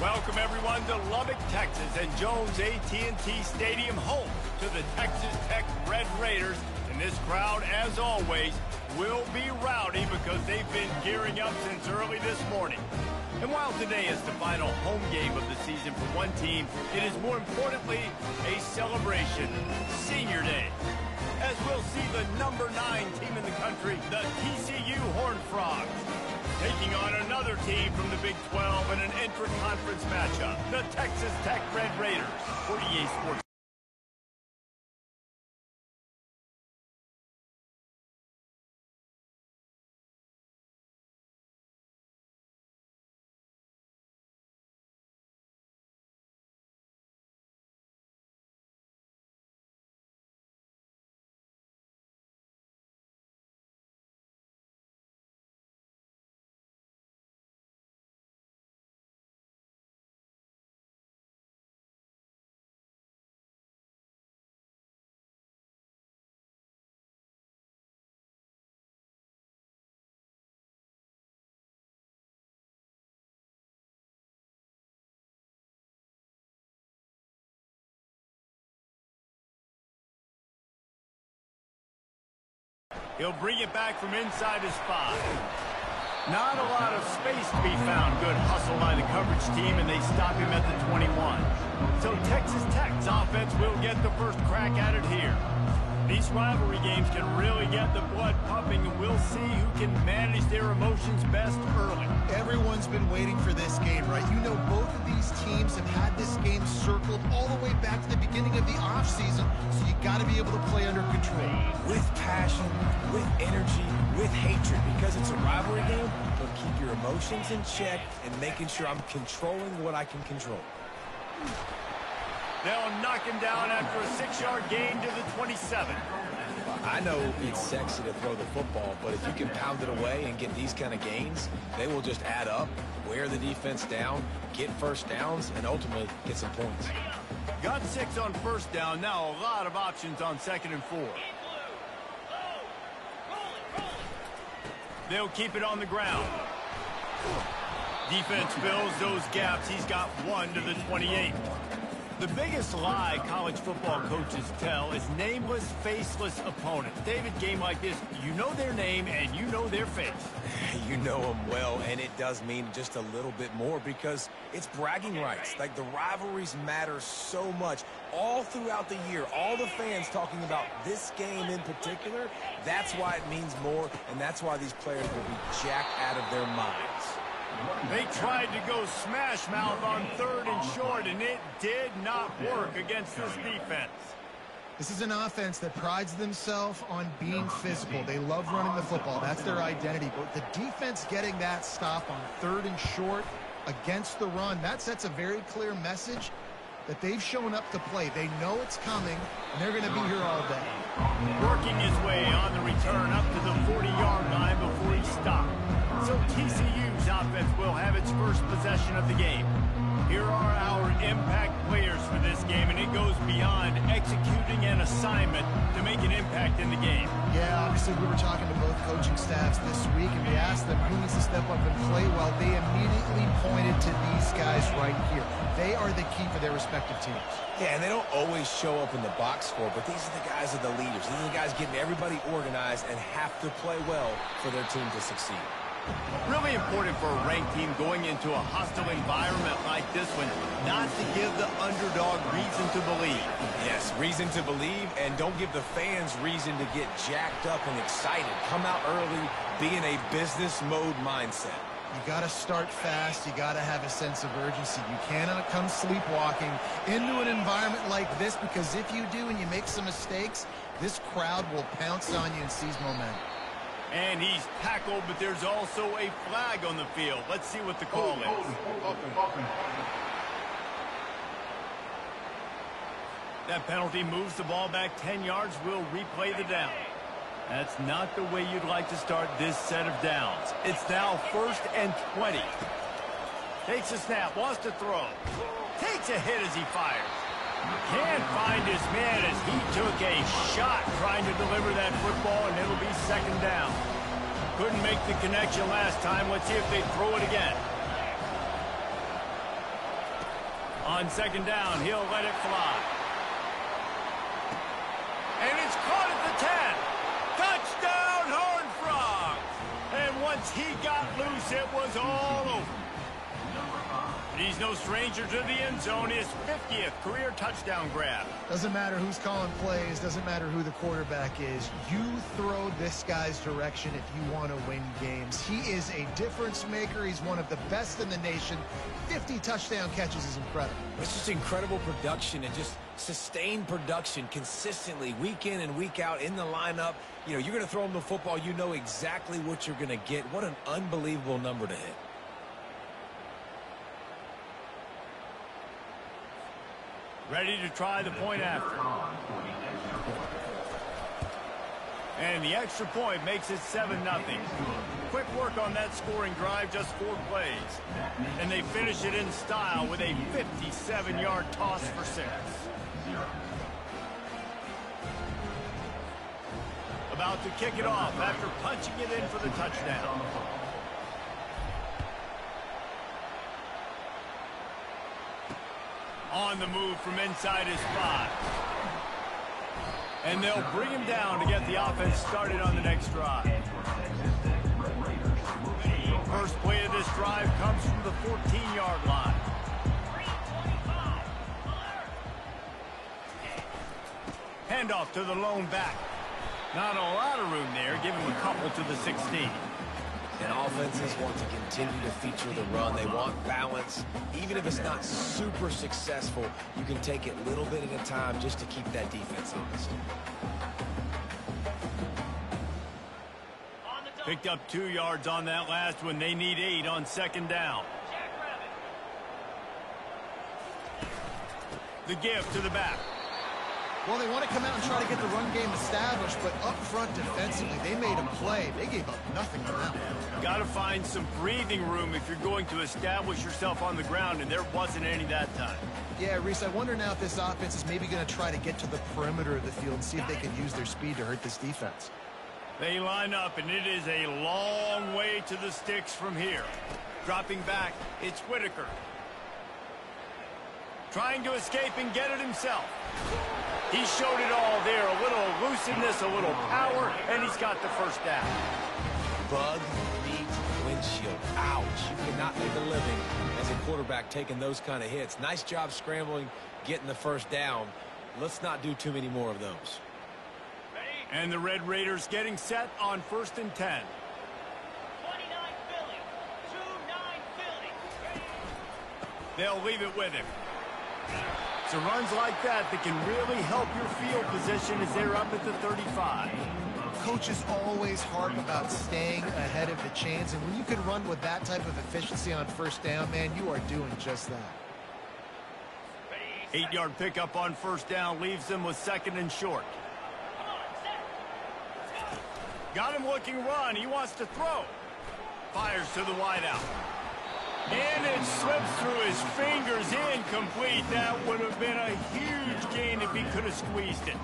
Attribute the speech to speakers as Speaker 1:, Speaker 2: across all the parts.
Speaker 1: Welcome, everyone, to Lubbock, Texas, and Jones AT&T Stadium, home to the Texas Tech Red Raiders. And this crowd, as always, will be rowdy because they've been gearing up since early this morning. And while today is the final home game of the season for one team, it is more importantly a celebration, Senior Day, as we'll see the number 9 team in the country, the TCU Horned Frogs, taking on another team from the Big 12 in an intra-conference matchup, the Texas Tech Red Raiders. For EA Sports. He'll bring it back from inside his 5. Not a lot of space to be found. Good hustle by the coverage team, and they stop him at the 21. So Texas Tech's offense will get the first crack at it here. These rivalry games can really get the blood pumping, and we'll see who can manage their emotions best early.
Speaker 2: Everyone's been waiting for this game, right? You know, both of these teams have had this game circled all the way back to the beginning of the offseason, so you got to be able to play under control.
Speaker 3: With passion, with energy, with hatred, because it's a rivalry game, but keep your emotions in check and making sure I'm controlling what I can control.
Speaker 1: They'll knock him down after a 6-yard gain to the 27.
Speaker 3: I know it's sexy to throw the football, but if you can pound it away and get these kind of gains, they will just add up, wear the defense down, get first downs, and ultimately get some points.
Speaker 1: Got 6 on first down. Now a lot of options on 2nd and 4. They'll keep it on the ground. Defense fills those gaps. He's got 1 to the 28. The biggest lie college football coaches tell is nameless, faceless opponents. David, game like this, you know their name and you know their face.
Speaker 3: You know them well, and it does mean just a little bit more because it's bragging rights. Like, the rivalries matter so much all throughout the year. All the fans talking about this game in particular, that's why it means more, and that's why these players will be jacked out of their minds.
Speaker 1: They tried to go smash mouth on 3rd and short, and it did not work against this defense.
Speaker 2: This is an offense that prides themselves on being physical. They love running the football. That's their identity. But the defense getting that stop on 3rd and short against the run, that sets a very clear message that they've shown up to play. They know it's coming, and they're going to be here all day.
Speaker 1: Working his way on the return up to the 40-yard line before he stopped. So TCU's offense will have its first possession of the game. Here are our impact players for this game, and it goes beyond executing an assignment to make an impact in the game.
Speaker 2: Yeah, obviously we were talking to both coaching staffs this week, and we asked them who needs to step up and play well. They immediately pointed to these guys right here. They are the key for their respective teams.
Speaker 3: Yeah, and they don't always show up in the box score, but these are the guys that are the leaders. These are the guys getting everybody organized and have to play well for their team to succeed.
Speaker 1: Really important for a ranked team going into a hostile environment like this one, not to give the underdog reason to believe.
Speaker 3: Yes, reason to believe, and don't give the fans reason to get jacked up and excited. Come out early, be in a business mode mindset.
Speaker 2: You got to start fast. You got to have a sense of urgency. You cannot come sleepwalking into an environment like this, because if you do and you make some mistakes, this crowd will pounce on you and seize momentum.
Speaker 1: And he's tackled, but there's also a flag on the field. Let's see what the call is. That penalty moves the ball back 10 yards. We'll replay the down. That's not the way you'd like to start this set of downs. It's now 1st and 20. Takes a snap, wants to throw. Takes a hit as he fires. Can't find his man as he took a shot trying to deliver that football, and it'll be 2nd down. Couldn't make the connection last time. Let's see if they throw it again. On second down, he'll let it fly. And it's caught at the 10. Touchdown, Horned Frogs! And once he got loose, it was all over. He's no stranger to the end zone. His 50th career touchdown grab.
Speaker 2: Doesn't matter who's calling plays. Doesn't matter who the quarterback is. You throw this guy's direction if you want to win games. He is a difference maker. He's one of the best in the nation. 50 touchdown catches is incredible.
Speaker 3: It's just incredible production and just sustained production consistently week in and week out in the lineup. You know, you're going to throw him the football. You know exactly what you're going to get. What an unbelievable number to hit.
Speaker 1: Ready to try the point after. And the extra point makes it 7-0. Quick work on that scoring drive, just 4 plays. And they finish it in style with a 57-yard toss for 6. About to kick it off after punching it in for the touchdown. On the move from inside his 5. And they'll bring him down to get the offense started on the next drive. First play of this drive comes from the 14-yard line. Handoff to the lone back. Not a lot of room there. Give him a couple to the 16.
Speaker 3: And offenses want to continue to feature the run. They want balance. Even if it's not super successful, you can take it a little bit at a time just to keep that defense honest.
Speaker 1: Picked up 2 yards on that last one. They need 8 on second down. The give to the back.
Speaker 2: Well, they want to come out and try to get the run game established, but up front defensively, they made a play. They gave up nothing on that one.
Speaker 1: Got to find some breathing room if you're going to establish yourself on the ground, and there wasn't any that time.
Speaker 2: Yeah, Reese, I wonder now if this offense is maybe going to try to get to the perimeter of the field and see if they can use their speed to hurt this defense.
Speaker 1: They line up, and it is a long way to the sticks from here. Dropping back, it's Whitaker. Trying to escape and get it himself. He showed it all there. A little elusiveness, a little power, and he's got the first down.
Speaker 3: Bug meets windshield. Ouch. You cannot make a living as a quarterback taking those kind of hits. Nice job scrambling, getting the first down. Let's not do too many more of those.
Speaker 1: And the Red Raiders getting set on 1st and 10.
Speaker 4: 29 Philly. 2-9 Philly.
Speaker 1: They'll leave it with him. So runs like that can really help your field position as they're up at the 35.
Speaker 2: Coaches always harp about staying ahead of the chains, and when you can run with that type of efficiency on first down, man, you are doing just that.
Speaker 1: 8-yard pickup on first down leaves them with 2nd and short. Got him looking run. He wants to throw. Fires to the wideout. And it slips through his fingers, incomplete. That would have been a huge gain if he could have squeezed it.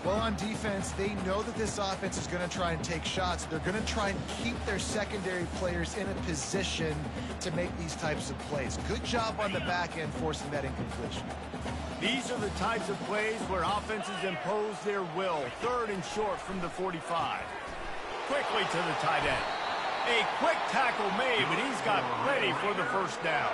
Speaker 2: Well, on defense, they know that this offense is going to try and take shots. They're going to try and keep their secondary players in a position to make these types of plays. Good job on the back end forcing that incompletion.
Speaker 1: These are the types of plays where offenses impose their will. 3rd and short from the 45. Quickly to the tight end. A quick tackle made, but he's got plenty for the first down.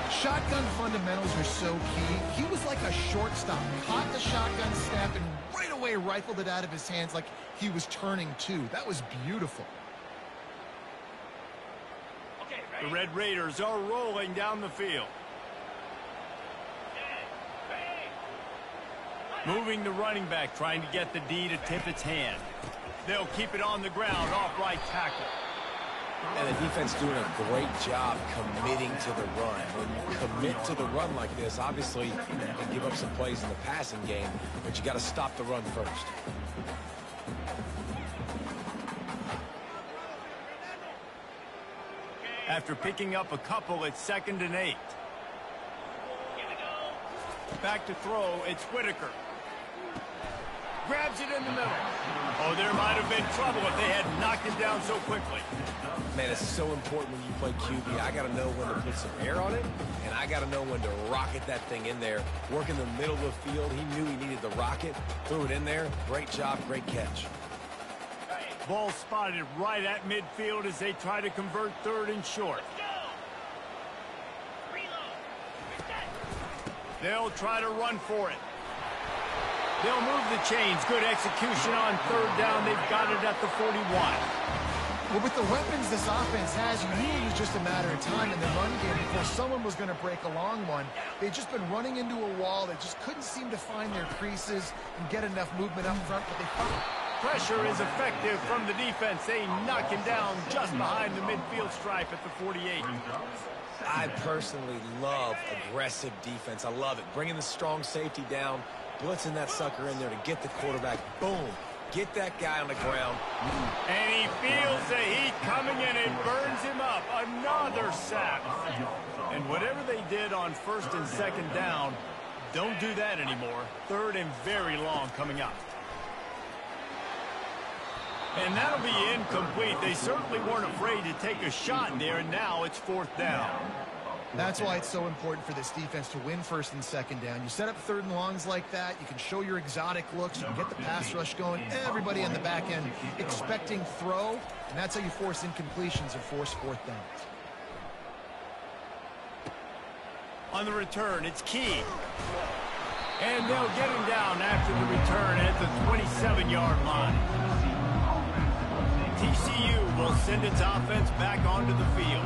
Speaker 2: Shotgun fundamentals are so key. He was like a shortstop. Caught the shotgun snap and right away rifled it out of his hands like he was turning two. That was beautiful.
Speaker 1: The Red Raiders are rolling down the field. Moving the running back, trying to get the D to tip its hand. They'll keep it on the ground, off right tackle.
Speaker 3: And the defense doing a great job committing to the run. When you commit to the run like this, obviously you can give up some plays in the passing game, but you got to stop the run first.
Speaker 1: After picking up a couple, it's 2nd and 8. Back to throw, it's Whitaker. Grabs it in the middle. Oh, there might have been trouble if they had knocked it down so quickly.
Speaker 3: Man, it's so important when you play QB. I got to know when to put some air on it, and I got to know when to rocket that thing in there. Work in the middle of the field. He knew he needed the rocket, threw it in there. Great job, great catch.
Speaker 1: Ball spotted right at midfield as they try to convert 3rd and short. They'll try to run for it. They'll move the chains. Good execution on 3rd down. They've got it at the 41.
Speaker 2: Well, with the weapons this offense has, you knew it was just a matter of time in the run game before someone was going to break a long one. They'd just been running into a wall. They just couldn't seem to find their creases and get enough movement up front, but they found it.
Speaker 1: Pressure is effective from the defense. They knock him down just behind the midfield stripe at the 48.
Speaker 3: I personally love aggressive defense. I love it. Bringing the strong safety down, blitzing that sucker in there to get the quarterback. Boom. Get that guy on the ground.
Speaker 1: And he feels the heat coming in. It burns him up. Another sack. And whatever they did on 1st and 2nd down, don't do that anymore. 3rd and very long coming up. And that'll be incomplete. They certainly weren't afraid to take a shot there, and now it's 4th down.
Speaker 2: That's why it's so important for this defense to win 1st and 2nd down. You set up 3rd and longs like that, you can show your exotic looks, you can get the pass rush going, everybody on the back end expecting throw, and that's how you force incompletions or force 4th downs.
Speaker 1: On the return, it's Key. And they'll get him down after the return at the 27-yard line. TCU will send its offense back onto the field.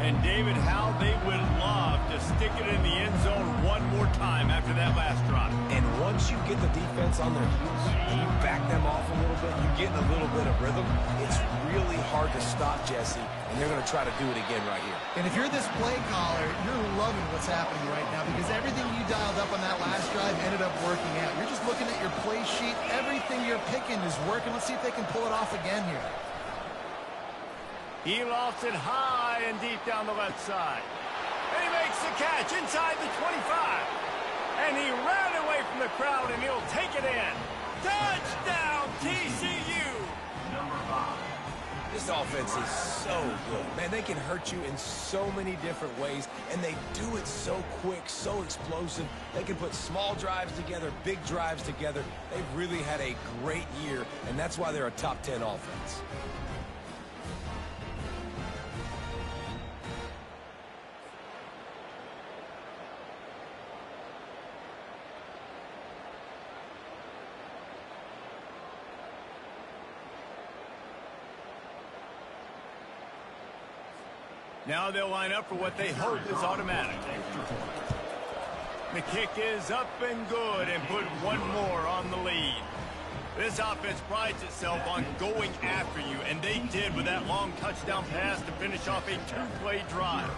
Speaker 1: And David, how they would love to stick it in the end zone one more time after that last drive.
Speaker 3: And once you get the defense on their heels and you back them off a little bit, you get in a little bit of rhythm, it's really hard to stop, Jesse, and they're going to try to do it again right here.
Speaker 2: And if you're this play caller, you're loving what's happening right now because everything you dialed up on that last drive ended up working out. You're just looking at your play sheet. Everything you're picking is working. Let's see if they can pull it off again here.
Speaker 1: He lofts it high and deep down the left side. And he makes the catch inside the 25. And he ran away from the crowd, and he'll take it in. Touchdown, TCU!
Speaker 3: This offense is so good. Man, they can hurt you in so many different ways, and they do it so quick, so explosive. They can put small drives together, big drives together. They've really had a great year, and that's why they're a top 10 offense.
Speaker 1: Now they'll line up for what they hope is automatic. The kick is up and good and put one more on the lead. This offense prides itself on going after you, and they did with that long touchdown pass to finish off a 2-play drive.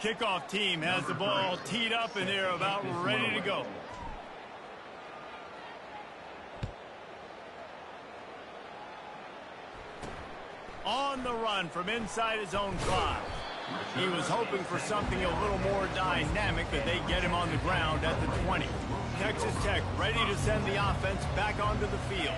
Speaker 1: Kickoff team has the ball teed up, and they're about ready to go. On the run from inside his own 5. He was hoping for something a little more dynamic, but they get him on the ground at the 20. Texas Tech ready to send the offense back onto the field.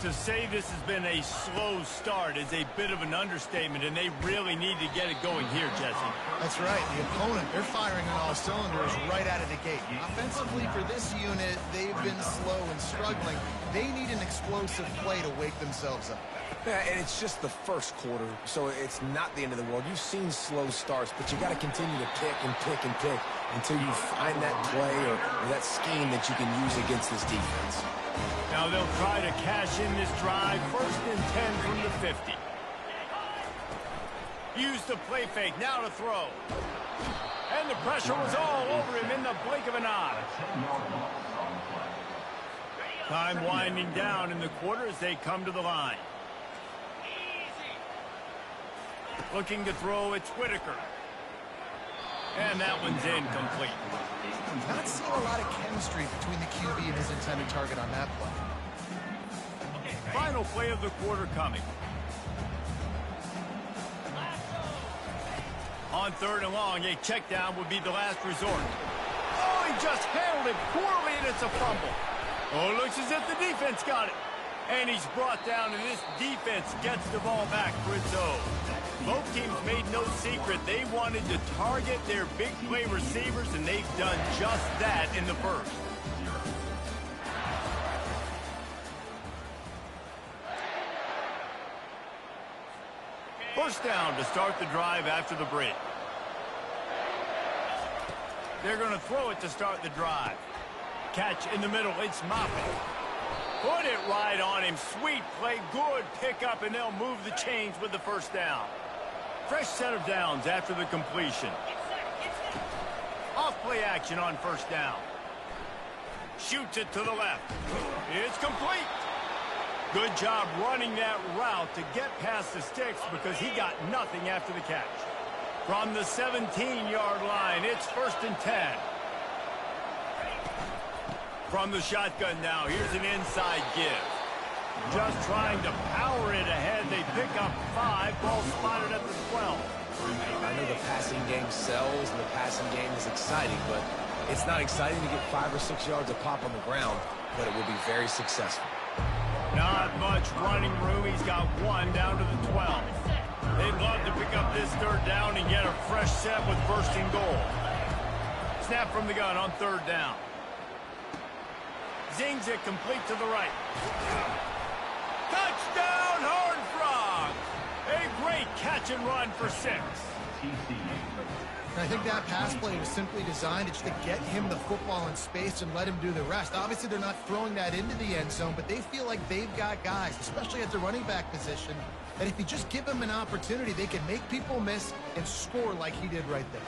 Speaker 1: To say this has been a slow start is a bit of an understatement, and they really need to get it going here, Jesse.
Speaker 2: That's right. The opponent, they're firing on all cylinders right out of the gate. Offensively, for this unit, they've been slow and struggling. They need an explosive play to wake themselves up.
Speaker 3: Yeah, and it's just the first quarter, so it's not the end of the world. You've seen slow starts, but you got to continue to pick and pick and pick until you find that play or that scheme that you can use against this defense.
Speaker 1: Now they'll try to cash in this drive. 1st and 10 from the 50. Use the play fake. Now to throw. And the pressure was all over him in the blink of an eye. Time winding down in the quarter as they come to the line. Looking to throw, it's Whitaker. And that one's incomplete.
Speaker 2: Not seeing a lot of chemistry between the QB and his intended target on that play.
Speaker 1: final play of the quarter coming. On 3rd and long, a check down would be the last resort. Oh, he just handled it poorly, and it's a fumble. Oh, it looks as if the defense got it. And he's brought down, and this defense gets the ball back for its own. Both teams made no secret they wanted to target their big play receivers, and they've done just that in the first. First down to start the drive after the break. They're going to throw it to start the drive. Catch in the middle. It's Moffitt. Put it right on him. Sweet play. Good pickup, and they'll move the chains with the first down. Fresh set of downs after the completion. Off play action on first down. Shoots it to the left. It's complete. Good job running that route to get past the sticks because he got nothing after the catch. From the 17-yard line, it's 1st and 10. From the shotgun now, here's an inside give. Just trying to power it ahead. They pick up 5. Ball spotted at the 12.
Speaker 3: I know the passing game sells and the passing game is exciting, but it's not exciting to get 5 or 6 yards of pop on the ground, but it will be very successful.
Speaker 1: Not much running room. He's got 1 down to the 12. They'd love to pick up this 3rd down and get a fresh set with 1st and goal. Snap from the gun on 3rd down. Zings it complete to the right. Touchdown, Horned Frog! A great catch and run for 6.
Speaker 2: I think that pass play was simply designed just to get him the football in space and let him do the rest. Obviously, they're not throwing that into the end zone, but they feel like they've got guys, especially at the running back position, that if you just give them an opportunity, they can make people miss and score like he did right there.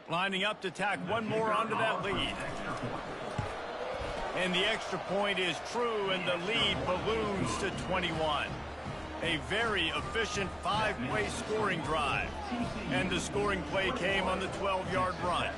Speaker 1: Lining up to tack one more onto that lead. And the extra point is true, and the lead balloons to 21. A very efficient 5-play scoring drive. And the scoring play came on the 12-yard run.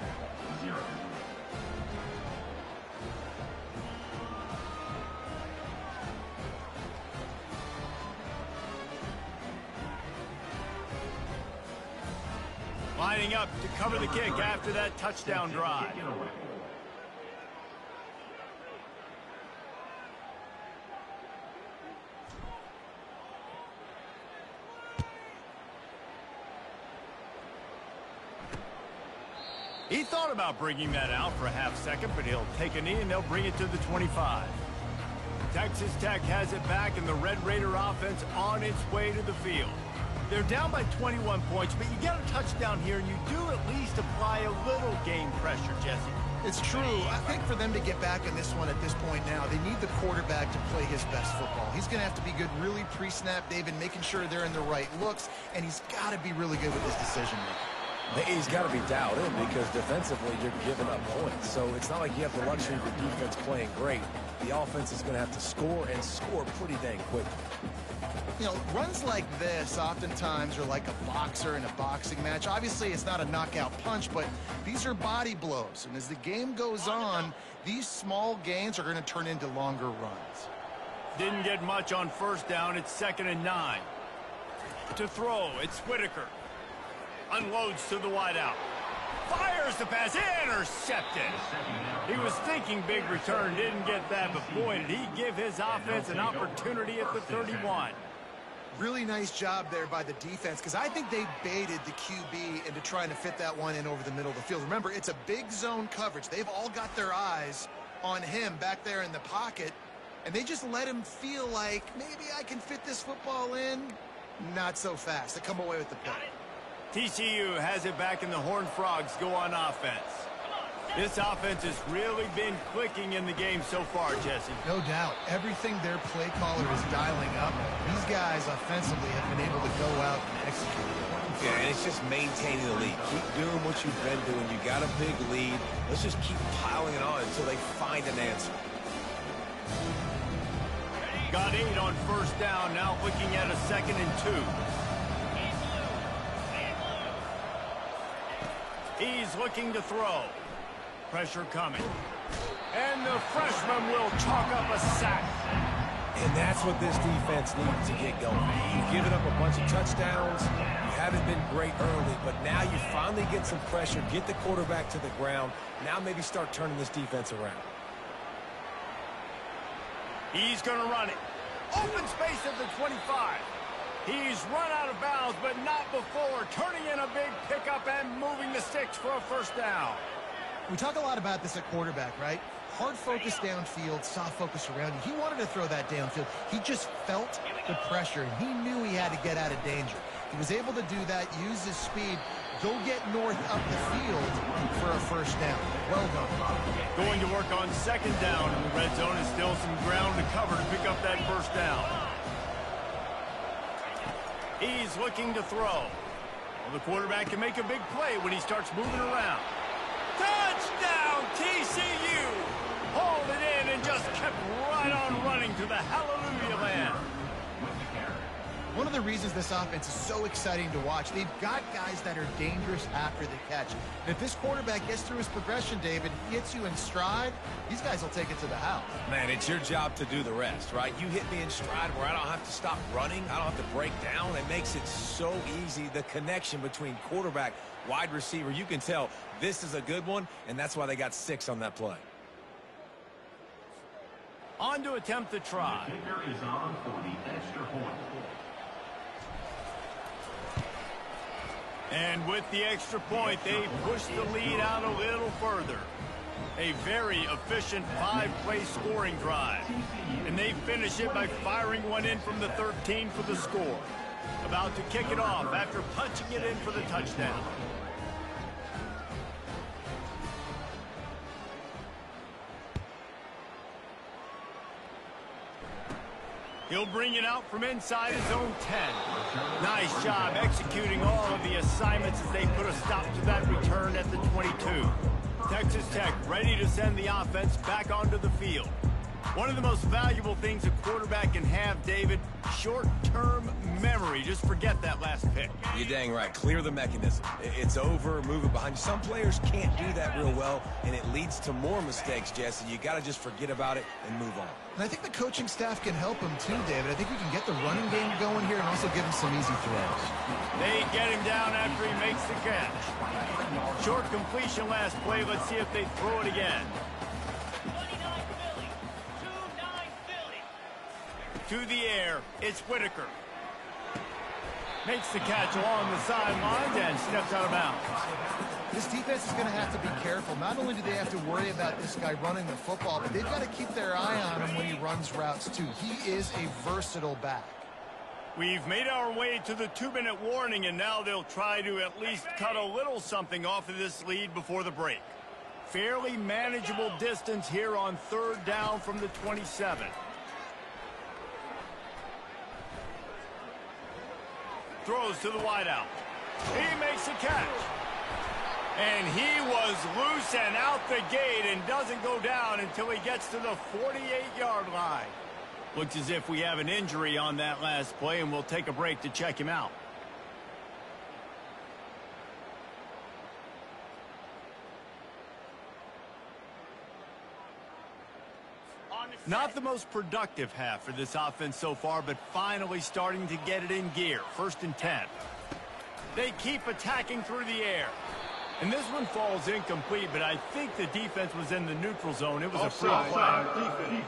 Speaker 1: Lining up to cover the kick after that touchdown drive. He thought about bringing that out for a half second, but he'll take a knee and they'll bring it to the 25. Texas Tech has it back, and the Red Raider offense on its way to the field. They're down by 21 points, but you get a touchdown here, and you do at least apply a little game pressure, Jesse.
Speaker 2: It's true. I think for them to get back in this one at this point now, they need the quarterback to play his best football. He's going to have to be good really pre-snap, David, making sure they're in the right looks, and he's got to be really good with his decision-making.
Speaker 3: He's got to be dialed in because defensively you're giving up points. So it's not like you have the luxury of the defense playing great. The offense is going to have to score and score pretty dang quickly.
Speaker 2: You know, runs like this oftentimes are like a boxer in a boxing match. Obviously, it's not a knockout punch, but these are body blows. And as the game goes on, these small gains are going to turn into longer runs.
Speaker 1: Didn't get much on first down. It's 2nd and 9. To throw, it's Whitaker. Unloads to the wideout. Fires the pass. Intercepted. He was thinking big return. Didn't get that, but boy, did he give his offense an opportunity at the 31.
Speaker 2: Really nice job there by the defense, because I think they baited the QB into trying to fit that one in over the middle of the field. Remember, it's a big zone coverage. They've all got their eyes on him back there in the pocket, and they just let him feel like, maybe I can fit this football in. Not so fast. They come away with the pick.
Speaker 1: TCU has it back, and the Horned Frogs go on offense. This offense has really been clicking in the game so far, Jesse.
Speaker 2: No doubt. Everything their play caller is dialing up, these guys offensively have been able to go out and execute.
Speaker 3: Yeah, and it's just maintaining the lead. Keep doing what you've been doing. You got a big lead. Let's just keep piling it on until they find an answer.
Speaker 1: Got 8 on first down, now looking at a 2nd and 2. He's looking to throw. Pressure coming. And the freshman will chalk up a sack.
Speaker 3: And that's what this defense needs to get going. You've given up a bunch of touchdowns. You haven't been great early, but now you finally get some pressure, get the quarterback to the ground. Now maybe start turning this defense around.
Speaker 1: He's going to run it. Open space at the 25. He's run out of bounds, but not before turning in a big pickup and moving the sticks for a first down.
Speaker 2: We talk a lot about this at quarterback, right? Hard focus downfield, soft focus around you. He wanted to throw that downfield. He just felt the pressure, and he knew he had to get out of danger. He was able to do that, use his speed, go get north up the field for a first down. Well done.
Speaker 1: Going to work on 2nd down, and the red zone is still some ground to cover to pick up that first down. He's looking to throw. Well, the quarterback can make a big play when he starts moving around. Touchdown, TCU! Hauled it in and just kept right on running to the hallelujah land.
Speaker 2: One of the reasons this offense is so exciting to watch, they've got guys that are dangerous after the catch. And if this quarterback gets through his progression, David, hits you in stride, these guys will take it to the house.
Speaker 3: Man, it's your job to do the rest, right? You hit me in stride where I don't have to stop running. I don't have to break down. It makes it so easy, the connection between quarterback, wide receiver. You can tell this is a good one, and that's why they got 6 on that play.
Speaker 1: On to attempt the try.
Speaker 5: Kicker is on for the extra point.
Speaker 1: And with the extra point, they push the lead out a little further. A very efficient 5-play scoring drive. And they finish it by firing one in from the 13 for the score. About to kick it off after punching it in for the touchdown. He'll bring it out from inside his own 10. Nice job executing all of the assignments as they put a stop to that return at the 22. Texas Tech ready to send the offense back onto the field. One of the most valuable things a quarterback can have, David, short-term memory. Just forget that last pick.
Speaker 3: You're dang right. Clear the mechanism. It's over, move it behind you. Some players can't do that real well, and it leads to more mistakes, Jesse. You got to just forget about it and move on.
Speaker 2: And I think the coaching staff can help him too, David. I think we can get the running game going here and also give him some easy throws.
Speaker 1: They get him down after he makes the catch. Short completion last play. Let's see if they throw it again. To the air, it's Whitaker. Makes the catch along the sidelines and steps out of bounds.
Speaker 2: This defense is going to have to be careful. Not only do they have to worry about this guy running the football, but they've got to keep their eye on him when he runs routes too. He is a versatile back.
Speaker 1: We've made our way to the 2-minute warning, and now they'll try to at least cut a little something off of this lead before the break. Fairly manageable distance here on 3rd down from the 27. Throws to the wideout. He makes a catch. And he was loose and out the gate and doesn't go down until he gets to the 48-yard line. Looks as if we have an injury on that last play, and we'll take a break to check him out. Not the most productive half for this offense so far, but finally starting to get it in gear. 1st and 10. They keep attacking through the air. And this one falls incomplete, but I think the defense was in the neutral zone. It was a free play.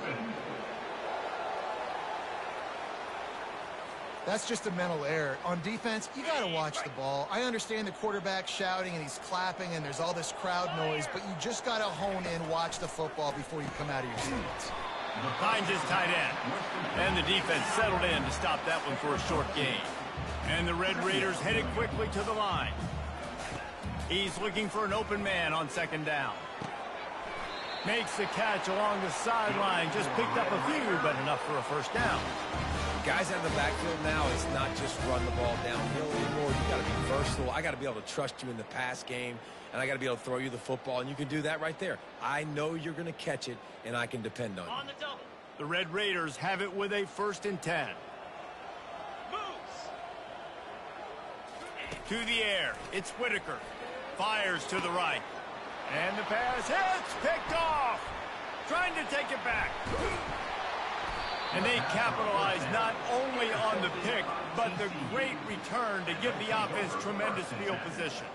Speaker 2: That's just a mental error. On defense, you got to watch the ball. I understand the quarterback shouting and he's clapping and there's all this crowd noise, but you just got to hone in, watch the football before you come out of your seats.
Speaker 1: Finds his tight end. And the defense settled in to stop that one for a short gain. And the Red Raiders headed quickly to the line. He's looking for an open man on 2nd down. Makes the catch along the sideline. Just picked up a few, but enough for a first down.
Speaker 3: Guys out of the backfield now, it's not just run the ball downhill anymore. You got to be versatile. I got to be able to trust you in the pass game, and I got to be able to throw you the football, and you can do that right there. I know you're going to catch it, and I can depend on you.
Speaker 4: On the double.
Speaker 1: The Red Raiders have it with a 1st and 10. To the air, it's Whitaker. Fires to the right. And the pass hits, picked off. Trying to take it back. And they capitalize not only on the pick, but the great return to give the offense tremendous field position.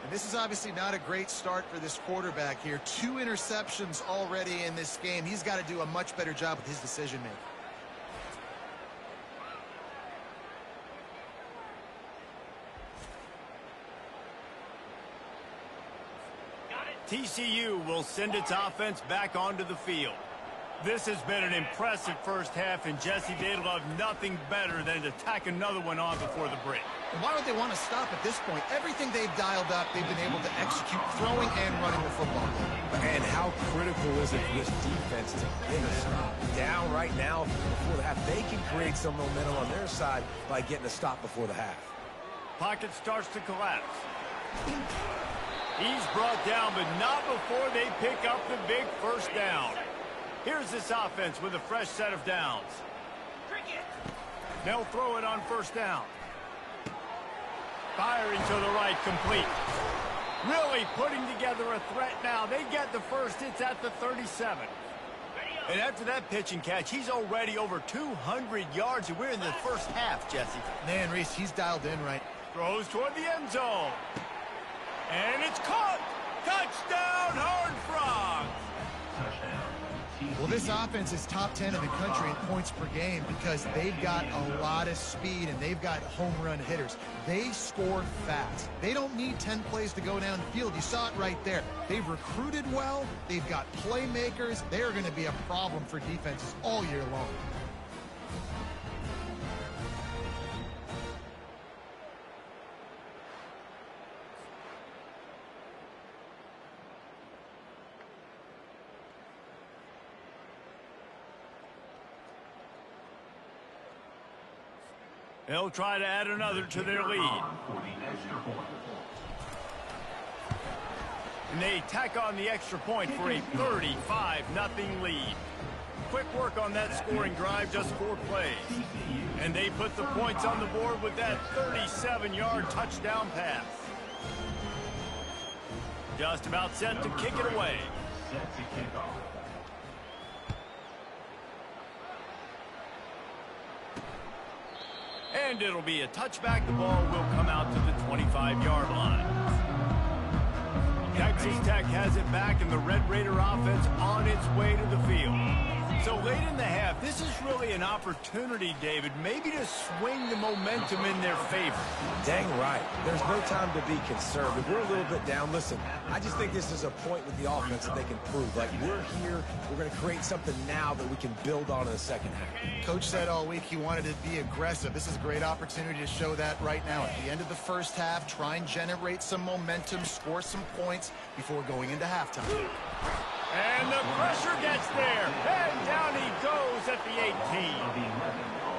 Speaker 2: And this is obviously not a great start for this quarterback here. 2 interceptions already in this game. He's got to do a much better job with his decision-making.
Speaker 1: TCU will send its offense back onto the field. This has been an impressive first half, and Jesse, they love nothing better than to tack another one on before the break.
Speaker 2: And why would they want to stop at this point? Everything they've dialed up, they've been able to execute throwing and running the football.
Speaker 3: And how critical is it for this defense to get a stop down right now before the half? They can create some momentum on their side by getting a stop before the half.
Speaker 1: Pocket starts to collapse. He's brought down, but not before they pick up the big 1st down. Here's this offense with a fresh set of downs. They'll throw it on 1st down. Firing to the right, complete. Really putting together a threat now. They get the 1st. It's at the 37. And after that pitch and catch, he's already over 200 yards, and we're in the 1st half, Jesse.
Speaker 2: Man, Reese, he's dialed in right.
Speaker 1: Throws toward the end zone. And it's caught! Touchdown, Horned Frogs!
Speaker 5: Touchdown.
Speaker 2: Well, this offense is top 10 in the country in points per game because they've got a lot of speed and they've got home run hitters. They score fast. They don't need 10 plays to go down the field. You saw it right there. They've recruited well. They've got playmakers. They're going to be a problem for defenses all year long.
Speaker 1: They'll try to add another to their lead. And they tack on the extra point for a 35-0 lead. Quick work on that scoring drive, just 4 plays. And they put the points on the board with that 37-yard touchdown pass. Just about set to kick it away.
Speaker 5: Set to kick off.
Speaker 1: And it'll be a touchback. The ball will come out to the 25-yard line. Texas Tech has it back, and the Red Raider offense on its way to the field. So late in the half, this is really an opportunity, David, maybe to swing the momentum in their favor.
Speaker 3: Dang right. There's no time to be conservative. We're a little bit down. Listen, I just think this is a point with the offense that they can prove. Like, we're here. We're going to create something now that we can build on in the second half.
Speaker 2: Coach said all week he wanted to be aggressive. This is a great opportunity to show that right now. At the end of the first half, try and generate some momentum, score some points before going into halftime.
Speaker 1: And the pressure gets there. And down he goes at the 18.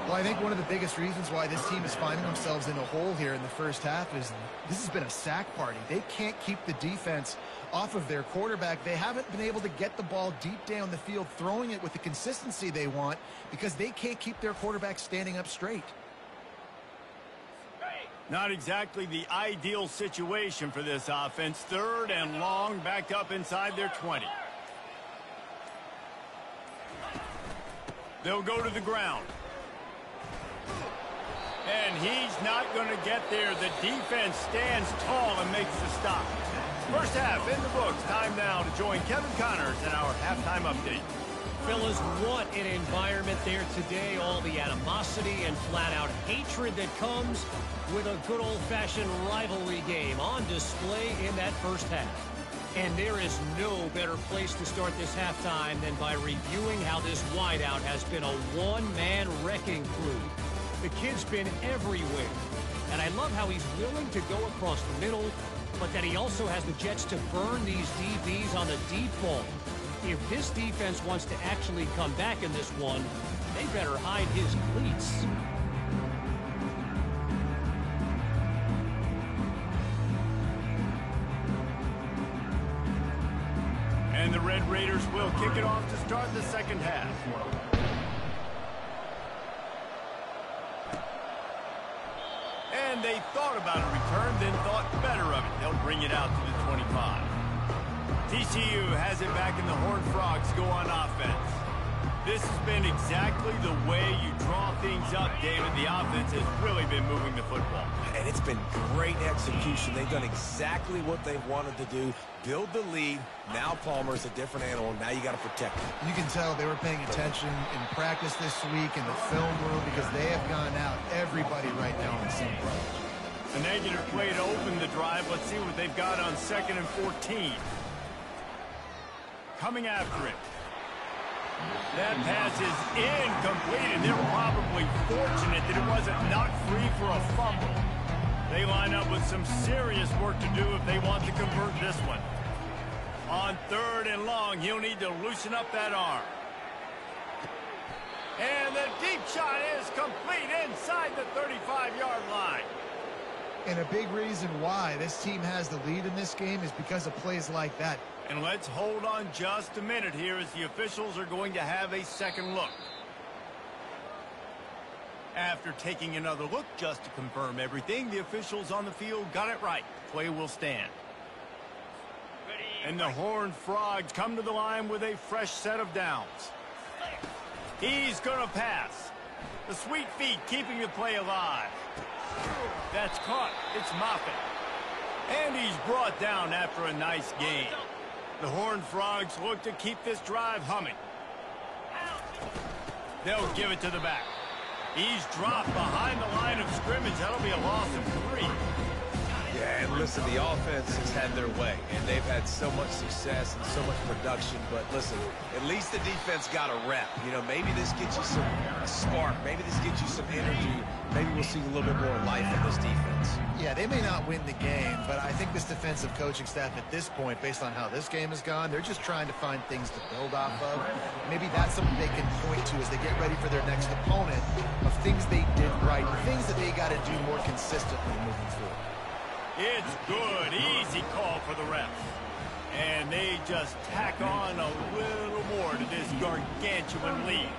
Speaker 2: Well, I think one of the biggest reasons why this team is finding themselves in a hole here in the first half is this has been a sack party. They can't keep the defense off of their quarterback. They haven't been able to get the ball deep down the field, throwing it with the consistency they want because they can't keep their quarterback standing up straight.
Speaker 1: Not exactly the ideal situation for this offense. 3rd and long, backed up inside their 20. They'll go to the ground. And he's not going to get there. The defense stands tall and makes the stop. First half in the books. Time now to join Kevin Connors in our halftime update.
Speaker 6: Fellas, what an environment there today. All the animosity and flat-out hatred that comes with a good old-fashioned rivalry game on display in that first half. And there is no better place to start this halftime than by reviewing how this wideout has been a one-man wrecking crew. The kid's been everywhere. And I love how he's willing to go across the middle, but that he also has the Jets to burn these DBs on the deep ball. If this defense wants to actually come back in this one, they better hide his cleats.
Speaker 1: And the Red Raiders will kick it off to start the second half. And they thought about a return, then thought better of it. They'll bring it out to the 25. TCU has it back in the Horned Frogs go on offense. This has been exactly the way you draw things up, David. The offense has really been moving the football.
Speaker 3: And it's been great execution. They've done exactly what they wanted to do. Build the lead. Now Palmer's a different animal. Now you got to protect him.
Speaker 2: You can tell they were paying attention in practice this week in the film room because they have gone out everybody right now on the same page.
Speaker 1: A negative play to open the drive. Let's see what they've got on 2nd and 14. Coming after it. That pass is incomplete, and they're probably fortunate that it wasn't knocked free for a fumble. They line up with some serious work to do if they want to convert this one. On 3rd and long, he'll need to loosen up that arm. And the deep shot is complete inside the 35-yard line.
Speaker 2: And a big reason why this team has the lead in this game is because of plays like that.
Speaker 1: And let's hold on just a minute here as the officials are going to have a second look. After taking another look just to confirm everything, the officials on the field got it right. Play will stand. And the Horned Frogs come to the line with a fresh set of downs. He's going to pass. The sweet feet keeping the play alive. That's caught. It's Moffitt. And he's brought down after a nice gain. The Horned Frogs look to keep this drive humming. They'll give it to the back. He's dropped behind the line of scrimmage. That'll be a loss of 3.
Speaker 3: Yeah, and listen, the offense has had their way, and they've had so much success and so much production. But listen, at least the defense got a rep. You know, maybe this gets you a spark. Maybe this gets you some energy. Maybe we'll see a little bit more life in this defense.
Speaker 2: Yeah, they may not win the game, but I think this defensive coaching staff at this point, based on how this game has gone, they're just trying to find things to build off of. Maybe that's something they can point to as they get ready for their next opponent of things they did right, things that they got to do more consistently moving forward.
Speaker 1: It's good. Easy call for the refs. And they just tack on a little more to this gargantuan lead.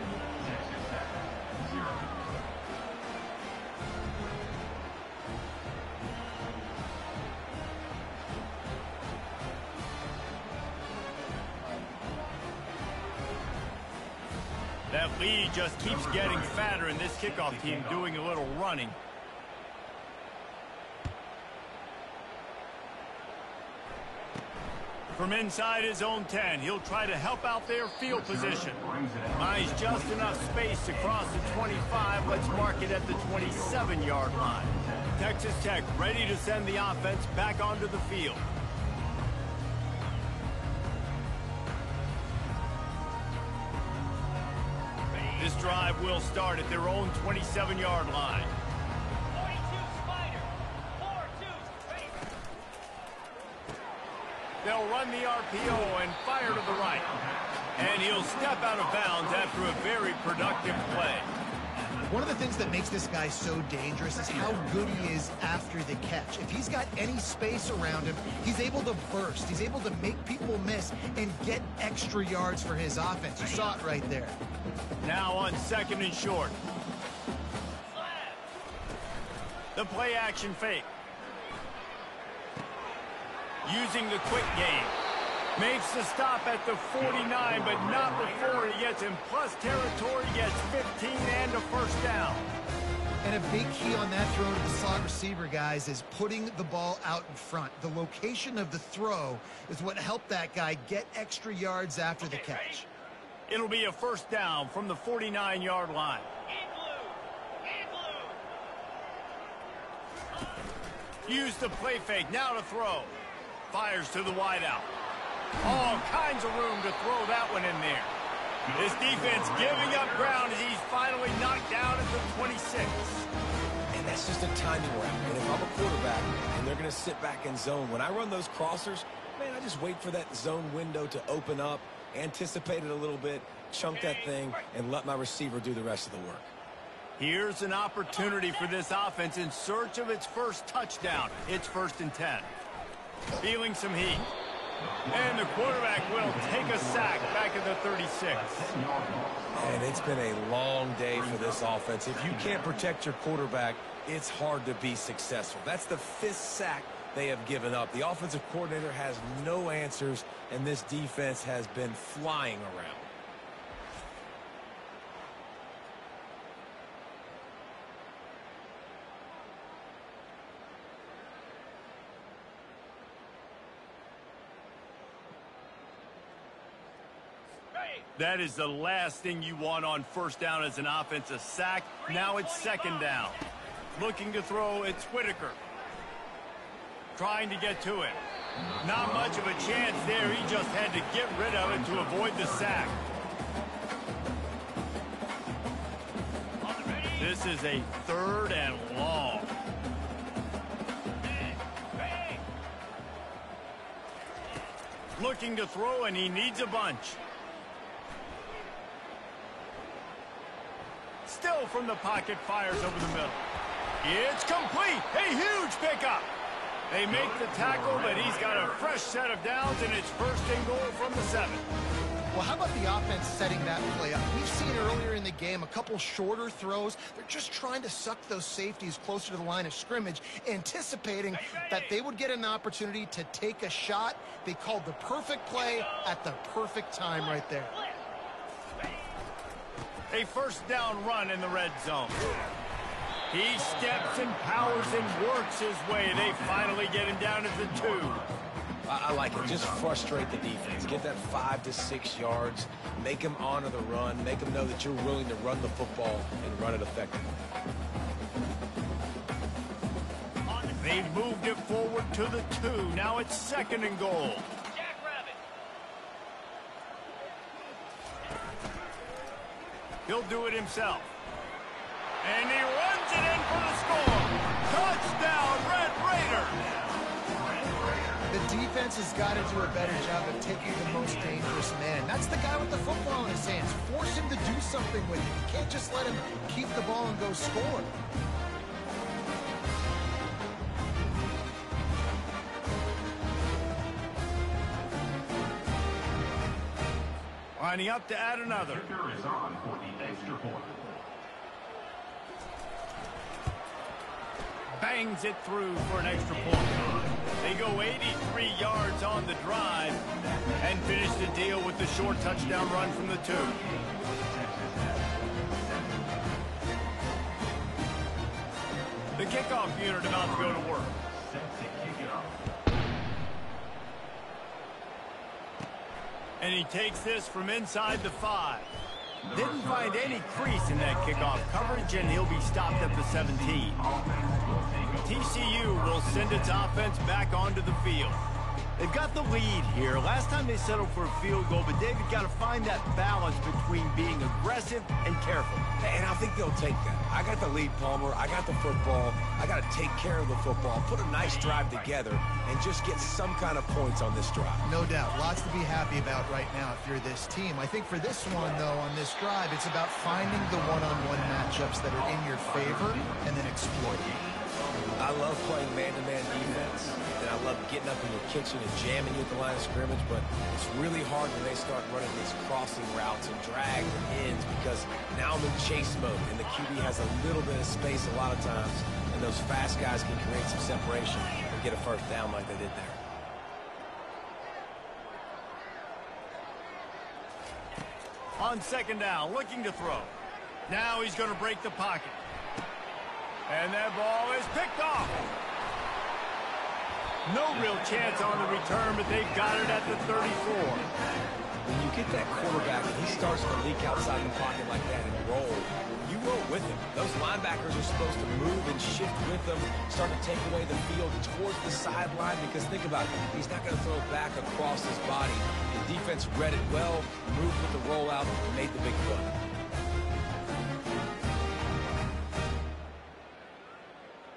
Speaker 1: That lead just keeps getting fatter, and this kickoff team doing a little running. From inside his own 10, he'll try to help out their field position. Finds just enough space to cross the 25. Let's mark it at the 27-yard line. Texas Tech ready to send the offense back onto the field. This drive will start at their own 27-yard line.
Speaker 4: 42 Spider. 4-2 straight.
Speaker 1: They'll run the RPO and fire to the right. And he'll step out of bounds after a very productive play.
Speaker 2: One of the things that makes this guy so dangerous is how good he is after the catch. If he's got any space around him, he's able to burst. He's able to make people miss and get extra yards for his offense. You saw it right there.
Speaker 1: Now on 2nd and short. The play action fake. Using the quick game. Makes the stop at the 49, but not before he gets in plus territory, gets 15 and a first down.
Speaker 2: And a big key on that throw to the slot receiver, guys, is putting the ball out in front. The location of the throw is what helped that guy get extra yards after the catch.
Speaker 1: It'll be a first down from the 49-yard line. Use the play fake, now to throw. Fires to the wideout. All kinds of room to throw that one in there. This defense giving up ground as he's finally knocked down at the 26.
Speaker 3: And that's just a timing route. And if I'm a quarterback and they're going to sit back in zone, when I run those crossers, man, I just wait for that zone window to open up, anticipate it a little bit, chunk that thing, and let my receiver do the rest of the work.
Speaker 1: Here's an opportunity for this offense in search of its first touchdown. It's 1st and 10. Feeling some heat. And the quarterback will take a sack back at the 36.
Speaker 3: And it's been a long day for this offense. If you can't protect your quarterback, it's hard to be successful. That's the 5th sack they have given up. The offensive coordinator has no answers, and this defense has been flying around.
Speaker 1: That is the last thing you want on first down as an offense, a sack. Now it's 2nd down. Looking to throw, it's Whitaker. Trying to get to it. Not much of a chance there. He just had to get rid of it to avoid the sack. This is a 3rd and long. Looking to throw, and he needs a bunch. Still from the pocket, fires over the middle. It's complete. A huge pickup. They make the tackle, but he's got a fresh set of downs, and it's 1st and goal from the 7.
Speaker 2: Well, how about the offense setting that play up? We've seen earlier in the game a couple shorter throws. They're just trying to suck those safeties closer to the line of scrimmage, anticipating that they would get an opportunity to take a shot. They called the perfect play at the perfect time right there.
Speaker 1: A 1st down run in the red zone. He steps and powers and works his way. They finally get him down at the 2.
Speaker 3: I like it. Just frustrate the defense. Get that 5 to 6 yards. Make them honor the run. Make them know that you're willing to run the football and run it effectively.
Speaker 1: They've moved it forward to the 2. Now it's 2nd and goal. He'll do it himself. And he runs it in for the score. Touchdown, Red Raiders.
Speaker 2: The defense has got to do a better job of taking the most dangerous man. That's the guy with the football in his hands. Force him to do something with it. You can't just let him keep the ball and go score.
Speaker 1: Lining up to add another.
Speaker 5: Kicker is on for the extra point.
Speaker 1: Bangs it through for an extra point. They go 83 yards on the drive and finish the deal with the short touchdown run from the 2. The kickoff unit about to go to work.
Speaker 5: Set to kick it off.
Speaker 1: And he takes this from inside the 5. Didn't find any crease in that kickoff coverage, and he'll be stopped at the 17. TCU will send its offense back onto the field. They've got the lead here. Last time they settled for a field goal, but David got to find that balance between being aggressive and careful.
Speaker 3: And I think they'll take that. I got the lead, Palmer. I got the football. I got to take care of the football, put a nice drive together, and just get some kind of points on this drive.
Speaker 2: No doubt. Lots to be happy about right now if you're this team. I think for this one, though, on this drive, it's about finding the one-on-one matchups that are in your favor and then exploiting.
Speaker 3: I love playing man-to-man defense, and I love getting up in your kitchen and jamming you at the line of scrimmage, but it's really hard when they start running these crossing routes and drags and ends because now I'm in chase mode, and the QB has a little bit of space a lot of times, and those fast guys can create some separation and get a 1st down like they did there.
Speaker 1: On 2nd down, looking to throw. Now he's going to break the pocket. And that ball is picked off. No real chance on the return, but they've got it at the 34.
Speaker 3: When you get that quarterback and he starts to leak outside the pocket like that and roll, you roll with him. Those linebackers are supposed to move and shift with them, start to take away the field towards the sideline because think about it, he's not going to throw it back across his body. The defense read it well, moved with the rollout, and made the big play.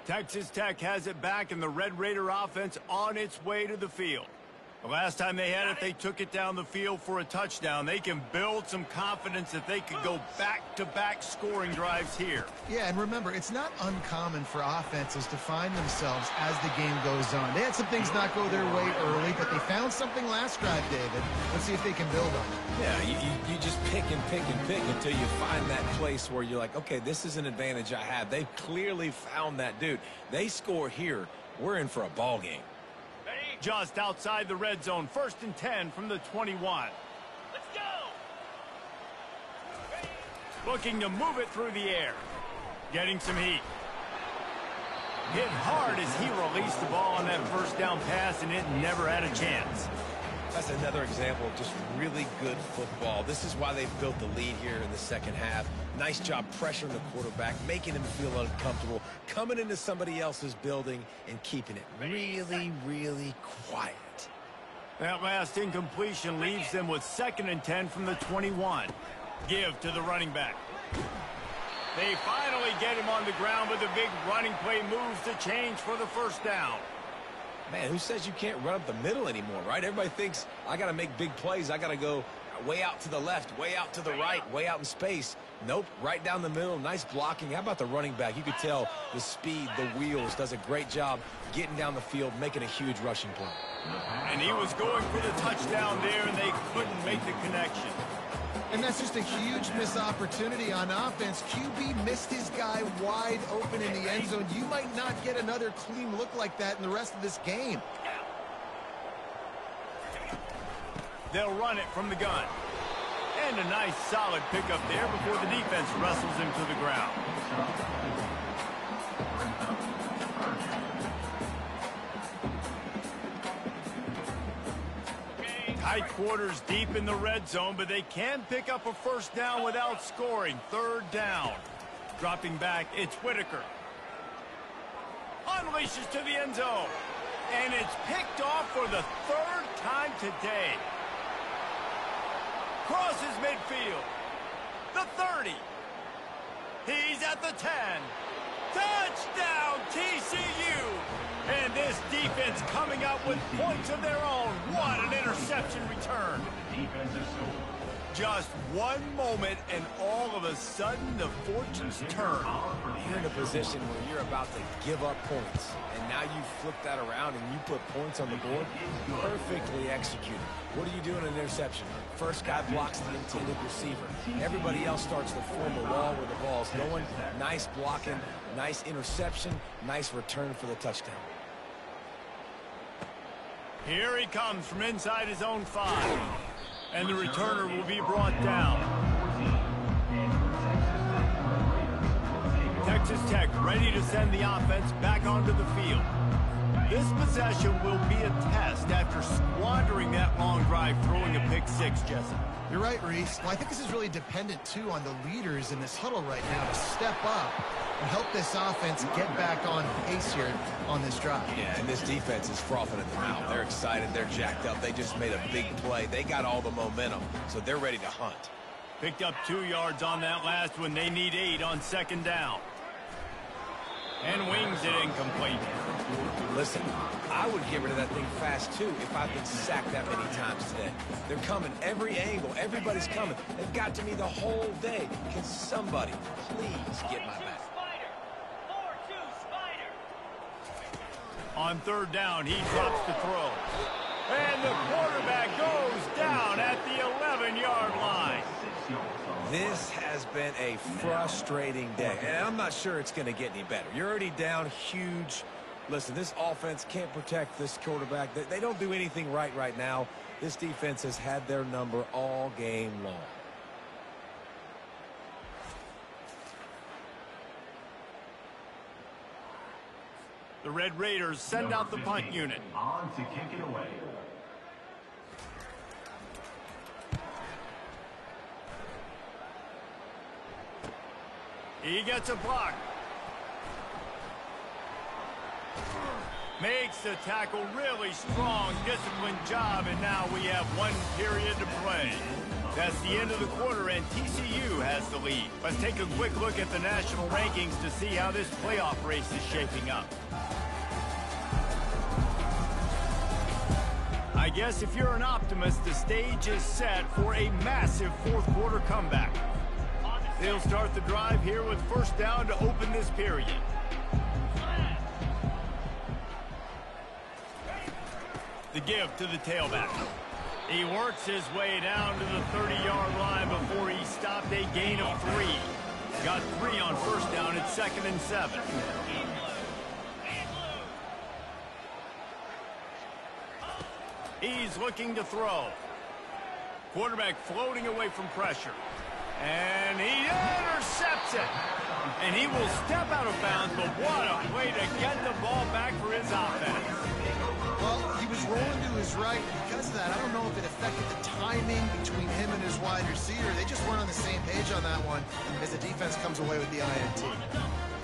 Speaker 1: Texas Tech has it back, and the Red Raider offense on its way to the field. The last time they had it, they took it down the field for a touchdown. They can build some confidence that they could go back-to-back scoring drives here.
Speaker 2: Yeah, and remember, it's not uncommon for offenses to find themselves as the game goes on. They had some things not go their way early, but they found something last drive, David. Let's see if they can build on it.
Speaker 3: Yeah, you just pick and pick and pick until you find that place where you're like, okay, this is an advantage I have. They've clearly found that, dude. They score here, we're in for a ball game.
Speaker 1: Just outside the red zone, 1st and 10 from the 21.
Speaker 4: Let's go!
Speaker 1: Looking to move it through the air. Getting some heat. Hit hard as he released the ball on that first down pass, and it never had a chance.
Speaker 3: That's another example of just really good football. This is why they've built the lead here in the second half. Nice job pressuring the quarterback, making him feel uncomfortable, coming into somebody else's building and keeping it really, really quiet.
Speaker 1: That last incompletion leaves them with 2nd and 10 from the 21. Give to the running back. They finally get him on the ground, but the big running play moves the chains for the first down.
Speaker 3: Man, who says you can't run up the middle anymore, right? Everybody thinks, I got to make big plays. I got to go way out to the left, way out to the right, way out in space. Nope, right down the middle. Nice blocking. How about the running back? You could tell the speed, the wheels, does a great job getting down the field, making a huge rushing play.
Speaker 1: And he was going for the touchdown there, and they couldn't make the connection.
Speaker 2: And that's just a huge missed opportunity on offense. QB missed his guy wide open in the end zone. You might not get another clean look like that in the rest of this game.
Speaker 1: They'll run it from the gun. And a nice solid pickup there before the defense wrestles him to the ground. Tight quarters deep in the red zone, but they can pick up a first down without scoring. 3rd down. Dropping back, it's Whitaker. Unleashes to the end zone. And it's picked off for the 3rd time today. Crosses midfield. The 30. He's at the 10. Touchdown, TCU! And this defense coming up with points of their own. What an interception return. Just one moment, and all of a sudden, the fortunes turn.
Speaker 3: You're in a position where you're about to give up points, and now you flip that around and you put points on the board. Perfectly executed. What do you do in an interception? First guy blocks the intended receiver. Everybody else starts to form a wall where the ball's going. Nice blocking, nice interception, nice return for the touchdown.
Speaker 1: Here he comes from inside his own 5. And the returner will be brought down. Texas Tech ready to send the offense back onto the field. This possession will be a test after squandering that long drive, throwing a pick 6, Jesse.
Speaker 2: You're right, Reese. Well, I think this is really dependent, too, on the leaders in this huddle right now to step up and help this offense get back on pace here on this drive.
Speaker 3: Yeah, and this defense is frothing at the mouth. They're excited. They're jacked up. They just made a big play. They got all the momentum, so they're ready to hunt.
Speaker 1: Picked up 2 yards on that last one. They need 8 on 2nd down. And wings it incomplete.
Speaker 3: Listen, I would get rid of that thing fast, too, if I've been sacked that many times today. They're coming every angle. Everybody's coming. They've got to me the whole day. Can somebody please get my back?
Speaker 1: On 3rd down, he drops the throw. And the quarterback goes down at the 11-yard line.
Speaker 3: This has been a frustrating day, and I'm not sure it's going to get any better. You're already down huge. Listen, this offense can't protect this quarterback. They don't do anything right now. This defense has had their number all game long.
Speaker 1: The Red Raiders send out the punt unit.
Speaker 5: On to kick it away.
Speaker 1: He gets a block. Makes the tackle really strong, disciplined job, and now we have 1 period to play. That's the end of the quarter, and TCU has the lead. Let's take a quick look at the national rankings to see how this playoff race is shaping up. I guess if you're an optimist, the stage is set for a massive fourth quarter comeback. They'll start the drive here with first down to open this period. The give to the tailback. He works his way down to the 30-yard line before he stopped a gain of 3. Got 3 on first down at 2nd and 7. He's looking to throw. Quarterback floating away from pressure. And he intercepts it. And he will step out of bounds, but what a way to get the ball back for his offense.
Speaker 2: Well, he was rolling to his right. Because of that, I don't know if it affected the timing between him and his wide receiver. They just weren't on the same page on that one as the defense comes away with the INT.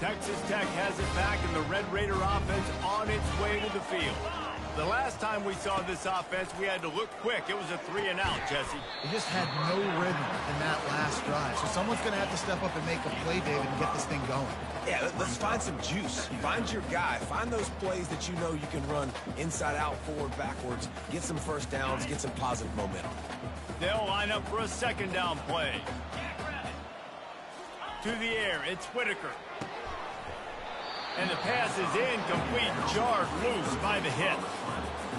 Speaker 1: Texas Tech has it back, and the Red Raider offense on its way to the field. The last time we saw this offense, we had to look quick. It was a 3-and-out, Jesse.
Speaker 2: They just had no rhythm in that last drive. So someone's going to have to step up and make a play, David, and get this thing going.
Speaker 3: Yeah, let's find some juice. Find your guy. Find those plays that you know you can run inside out, forward, backwards. Get some first downs. Get some positive momentum.
Speaker 1: They'll line up for a second down play. To the air, it's Whitaker. And the pass is incomplete, jarred loose by the hit.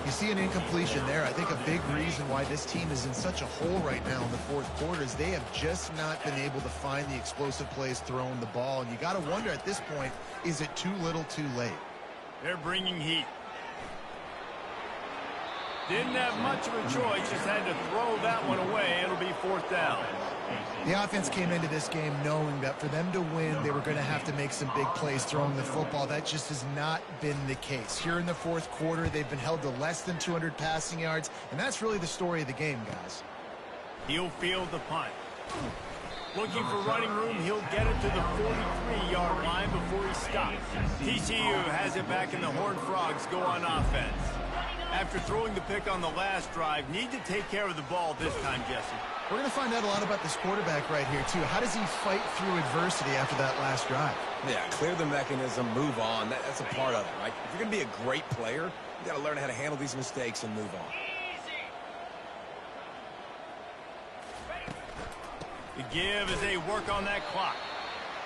Speaker 2: You see an incompletion there. I think a big reason why this team is in such a hole right now in the fourth quarter is they have just not been able to find the explosive plays throwing the ball. And you got to wonder at this point, is it too little too late?
Speaker 1: They're bringing heat. Didn't have much of a choice, just had to throw that one away. It'll be fourth down.
Speaker 2: The offense came into this game knowing that for them to win, they were going to have to make some big plays throwing the football. That just has not been the case. Here in the fourth quarter, they've been held to less than 200 passing yards, and that's really the story of the game, guys.
Speaker 1: He'll field the punt. Looking for running room, he'll get it to the 43-yard line before he stops. TCU has it back, and the Horned Frogs go on offense. After throwing the pick on the last drive, need to take care of the ball this time, Jesse.
Speaker 2: We're going to find out a lot about this quarterback right here, too. How does he fight through adversity after that last drive?
Speaker 3: Yeah, clear the mechanism, move on. That's a part of it, right? If you're going to be a great player, you got to learn how to handle these mistakes and move on.
Speaker 1: The give as they work on that clock.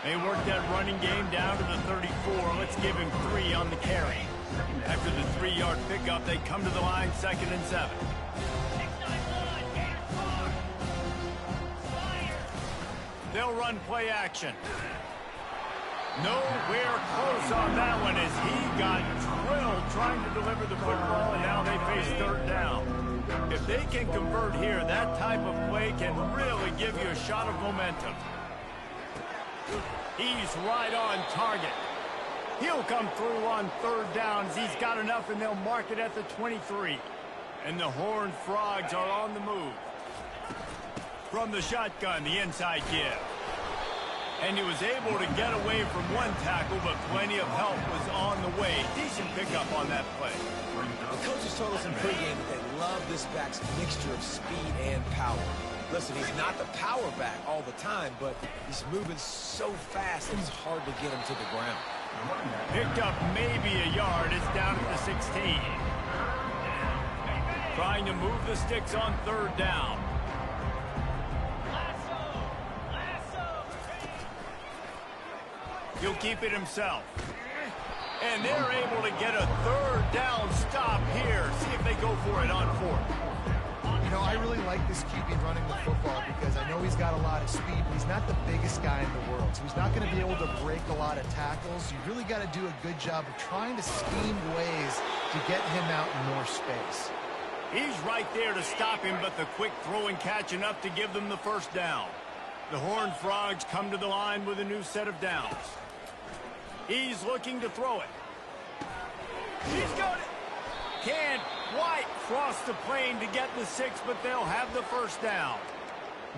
Speaker 1: They work that running game down to the 34. Let's give him 3 on the carry. After the 3-yard pickup, they come to the line, 2nd and 7. They'll run play action. Nowhere close on that one as he got drilled trying to deliver the football, and now they face third down. If they can convert here, that type of play can really give you a shot of momentum. He's right on target. He'll come through on third downs. He's got enough, and they'll mark it at the 23. And the Horned Frogs are on the move. From the shotgun, the inside give. And he was able to get away from one tackle, but plenty of help was on the way. Decent pickup on that play.
Speaker 3: The coaches told us in pregame that they love this back's mixture of speed and power. Listen, he's not the power back all the time, but he's moving so fast that it's hard to get him to the ground.
Speaker 1: Picked up maybe a yard. It's down at the 16. Trying to move the sticks on third down. He'll keep it himself. And they're able to get a third down stop here. See if they go for it on fourth.
Speaker 2: You know, I really like this QB running the football because I know he's got a lot of speed, but he's not the biggest guy in the world. So he's not going to be able to break a lot of tackles. You really got to do a good job of trying to scheme ways to get him out in more space.
Speaker 1: He's right there to stop him, but the quick throw and catch enough to give them the first down. The Horned Frogs come to the line with a new set of downs. He's looking to throw it. He's got it. Can't quite cross the plane to get the 6, but they'll have the first down.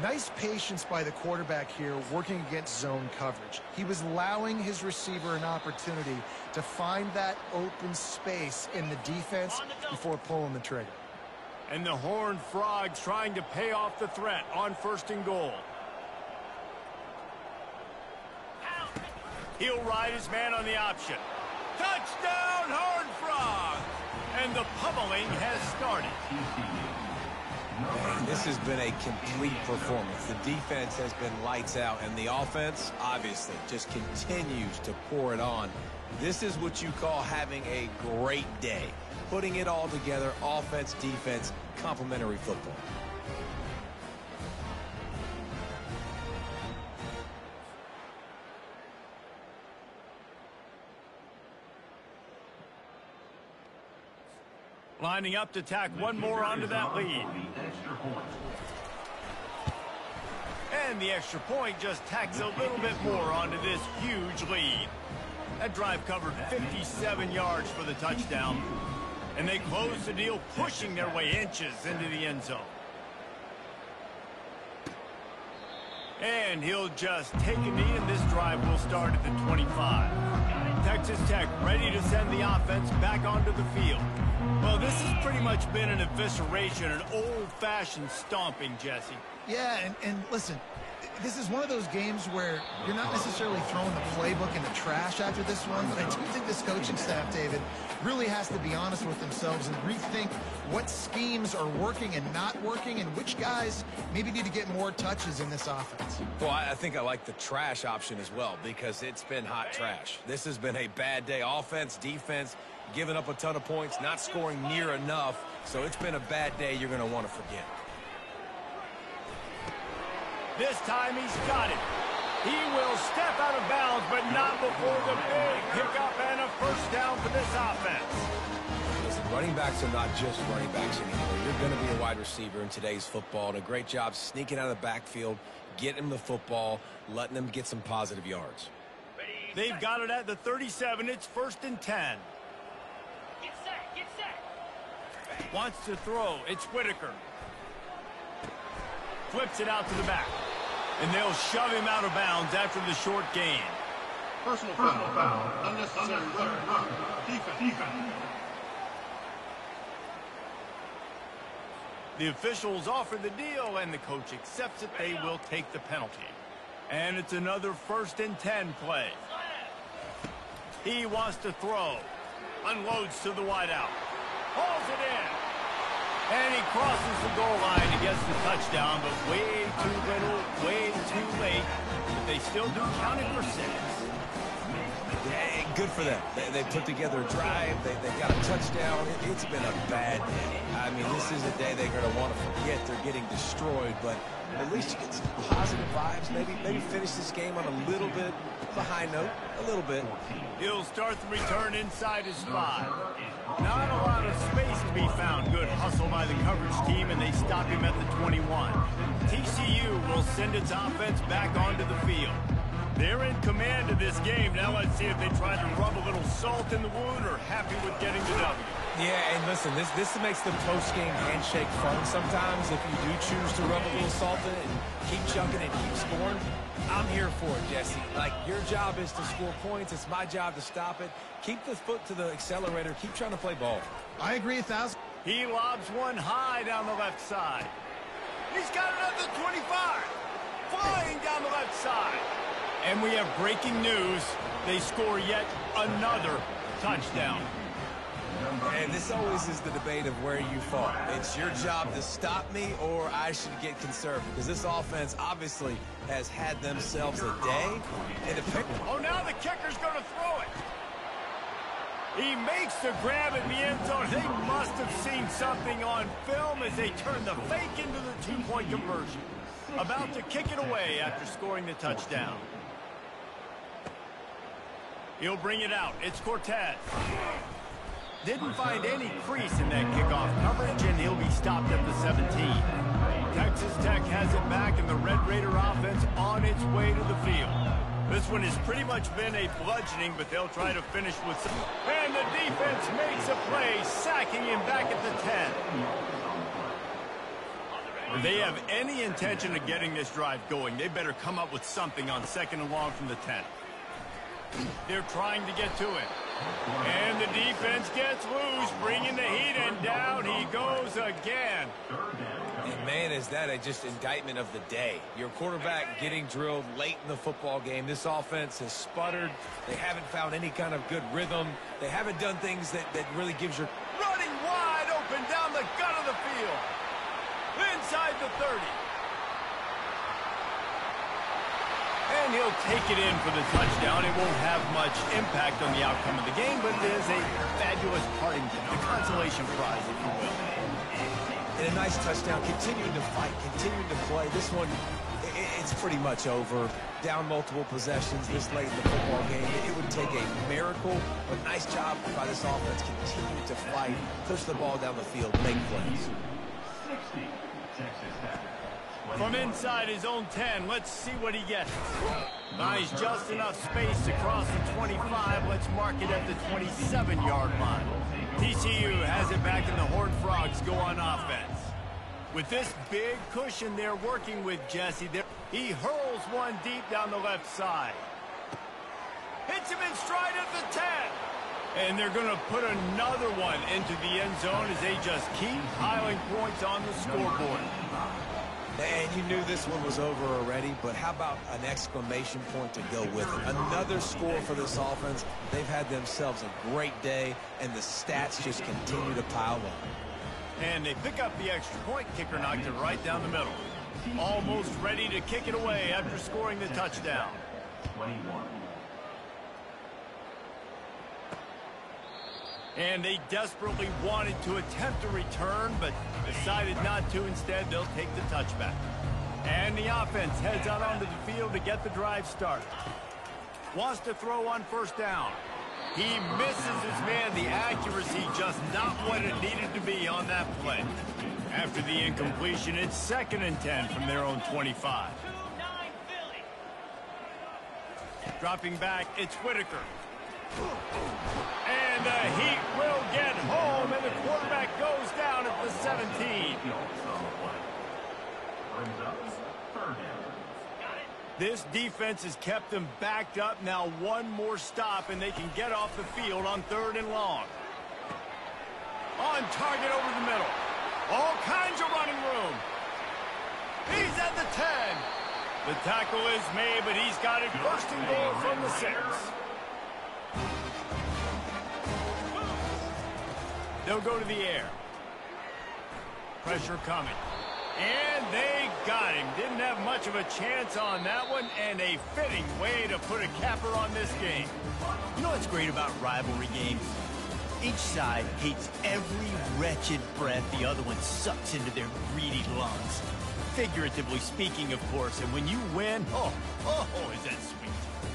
Speaker 2: Nice patience by the quarterback here working against zone coverage. He was allowing his receiver an opportunity to find that open space in the defense before pulling the trigger.
Speaker 1: And the Horned Frogs trying to pay off the threat on 1st and goal. He'll ride his man on the option. Touchdown, Horned Frogs! And the pummeling has started.
Speaker 3: Man, this has been a complete performance. The defense has been lights out, and the offense, obviously, just continues to pour it on. This is what you call having a great day. Putting it all together, offense, defense, complementary football.
Speaker 1: Lining up to tack one more onto that lead. And the extra point just tacks a little bit more onto this huge lead. That drive covered 57 yards for the touchdown. And they close the deal, pushing their way inches into the end zone. And he'll just take a knee, and this drive will start at the 25. Texas Tech ready to send the offense back onto the field. Well, this has pretty much been an evisceration, an old-fashioned stomping, Jesse.
Speaker 2: Yeah, and listen, this is one of those games where you're not necessarily throwing the playbook in the trash after this one, but I do think this coaching staff, David, really has to be honest with themselves and rethink what schemes are working and not working, and which guys maybe need to get more touches in this offense.
Speaker 3: Well, I think I like the trash option as well, because it's been hot trash. This has been a bad day. Offense, defense, giving up a ton of points, not scoring near enough. So it's been a bad day you're going to want to forget.
Speaker 1: This time he's got it. He will step out of bounds, but not before the big pickup and a first down for this offense.
Speaker 3: Listen, running backs are not just running backs anymore. You're going to be a wide receiver in today's football. And a great job sneaking out of the backfield, getting them the football, letting them get some positive yards.
Speaker 1: They've got it at the 37. It's 1st and 10.
Speaker 4: Get set, get set.
Speaker 1: Wants to throw. It's Whitaker. Flips it out to the back. And they'll shove him out of bounds after the short gain.
Speaker 5: Personal foul. Unnecessary run. Defense.
Speaker 1: The officials offer the deal, and the coach accepts it. They will take the penalty. And it's another 1st and 10 play. He wants to throw. Unloads to the wideout. Hauls it in. And he crosses the goal line and gets the touchdown, but way too little, way too late. But they still do count it for 6.
Speaker 3: Yeah, good for them. They put together a drive. They got a touchdown. It's been a bad day. I mean, this is a day they're going to want to forget. They're getting destroyed, but at least you get some positive vibes. Maybe finish this game on a little bit of a high note. A little bit.
Speaker 1: He'll start the return inside his 5. Not a lot of space to be found. Good hustle by the coverage team, and they stop him at the 21. TCU will send its offense back onto the field. They're in command of this game. Now let's see if they try to rub a little salt in the wound or happy with getting the W.
Speaker 3: Yeah, and listen, this makes the post-game handshake fun sometimes. If you do choose to rub a little salt in it and keep chunking and keep scoring, I'm here for it, Jesse. Like, your job is to score points. It's my job to stop it. Keep the foot to the accelerator. Keep trying to play ball.
Speaker 2: I agree 1,000.
Speaker 1: He lobs one high down the left side. He's got it at the 25. Flying down the left side. And we have breaking news. They score yet another touchdown.
Speaker 3: And this always is the debate of where you fall. It's your job to stop me, or I should get conservative, because this offense obviously has had themselves a day. And
Speaker 1: oh, now the kicker's going to throw it. He makes the grab in the end zone. They must have seen something on film as they turn the fake into the two-point conversion. About to kick it away after scoring the touchdown. He'll bring it out. It's Cortez. Didn't find any crease in that kickoff coverage, and he'll be stopped at the 17. Texas Tech has it back, and the Red Raider offense on its way to the field. This one has pretty much been a bludgeoning, but they'll try to finish with some. And the defense makes a play, sacking him back at the 10. If they have any intention of getting this drive going, they better come up with something on 2nd and long from the 10. They're trying to get to it. And the defense gets loose, bringing the heat, and down he goes again.
Speaker 3: And man, is that just indictment of the day. Your quarterback getting drilled late in the football game. This offense has sputtered. They haven't found any kind of good rhythm. They haven't done things that really gives your...
Speaker 1: Running of the field. Inside the 30. And he'll take it in for the touchdown. It won't have much impact on the outcome of the game, but it is a fabulous parting gift, a consolation prize, if you will.
Speaker 3: And a nice touchdown, continuing to fight, continuing to play. This one, it's pretty much over. Down multiple possessions this late in the football game. It would take a miracle, but nice job by this offense. Continue to fight, push the ball down the field, make plays.
Speaker 7: 60, Texas Tech.
Speaker 1: From inside his own 10, let's see what he gets. Nice, just enough space across the 25. Let's mark it at the 27-yard line. TCU has it back, and the Horned Frogs go on offense. With this big cushion they're working with, Jesse, he hurls one deep down the left side. Hits him in stride at the 10. And they're going to put another one into the end zone as they just keep piling points on the scoreboard.
Speaker 3: And you knew this one was over already, but how about an exclamation point to go with it? Another score for this offense. They've had themselves a great day, and the stats just continue to pile up.
Speaker 1: And they pick up the extra point. Kicker knocked it right down the middle. Almost ready to kick it away after scoring the touchdown.
Speaker 7: 21.
Speaker 1: And they desperately wanted to attempt a return, but decided not to. Instead, they'll take the touchback. And the offense heads out onto the field to get the drive started. Wants to throw on first down. He misses his man. The accuracy just not what it needed to be on that play. After the incompletion, it's 2nd and 10 from their own 25. Dropping back, it's Whitaker. And the Heat will get home, and the quarterback goes down at the 17. This defense has kept them backed up. Now one more stop, and they can get off the field on 3rd and long. On target over the middle. All kinds of running room. He's at the 10. The tackle is made, but he's got it 1st and goal from the 6. They'll go to the air. Pressure coming. And they got him. Didn't have much of a chance on that one, and a fitting way to put a capper on this game. You know what's great about rivalry games? Each side hates every wretched breath the other one sucks into their greedy lungs. Figuratively speaking, of course, and when you win, oh, is that sweet.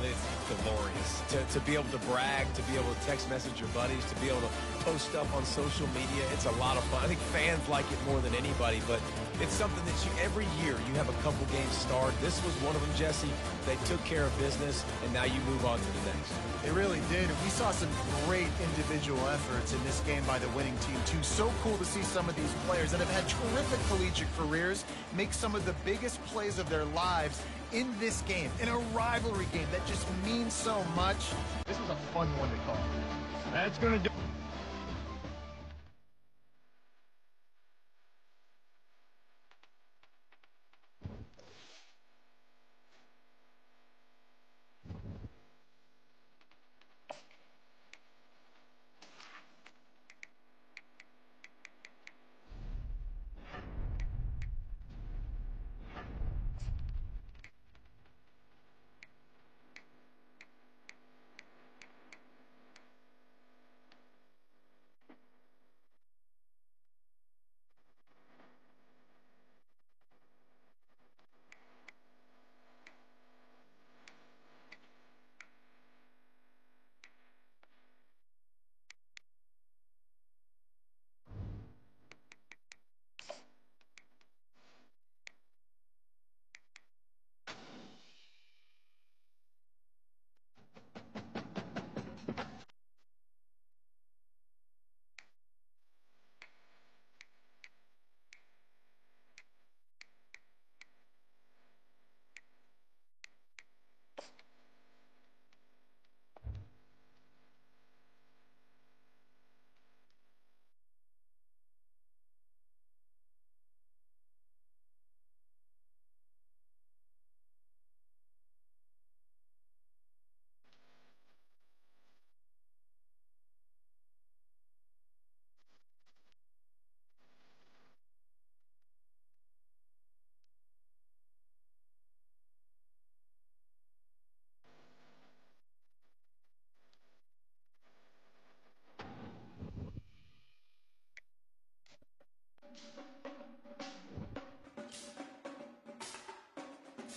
Speaker 3: It's glorious. To be able to brag, to be able to text message your buddies, to be able to post stuff on social media, it's a lot of fun. I think fans like it more than anybody, but it's something that every year you have a couple games start. This was one of them, Jesse. They took care of business, and now you move on to the next.
Speaker 2: They really did. We saw some great individual efforts in this game by the winning team, too. So cool to see some of these players that have had terrific collegiate careers make some of the biggest plays of their lives in this game, in a rivalry game that just means so much. This was a fun one to call.
Speaker 1: That's going to do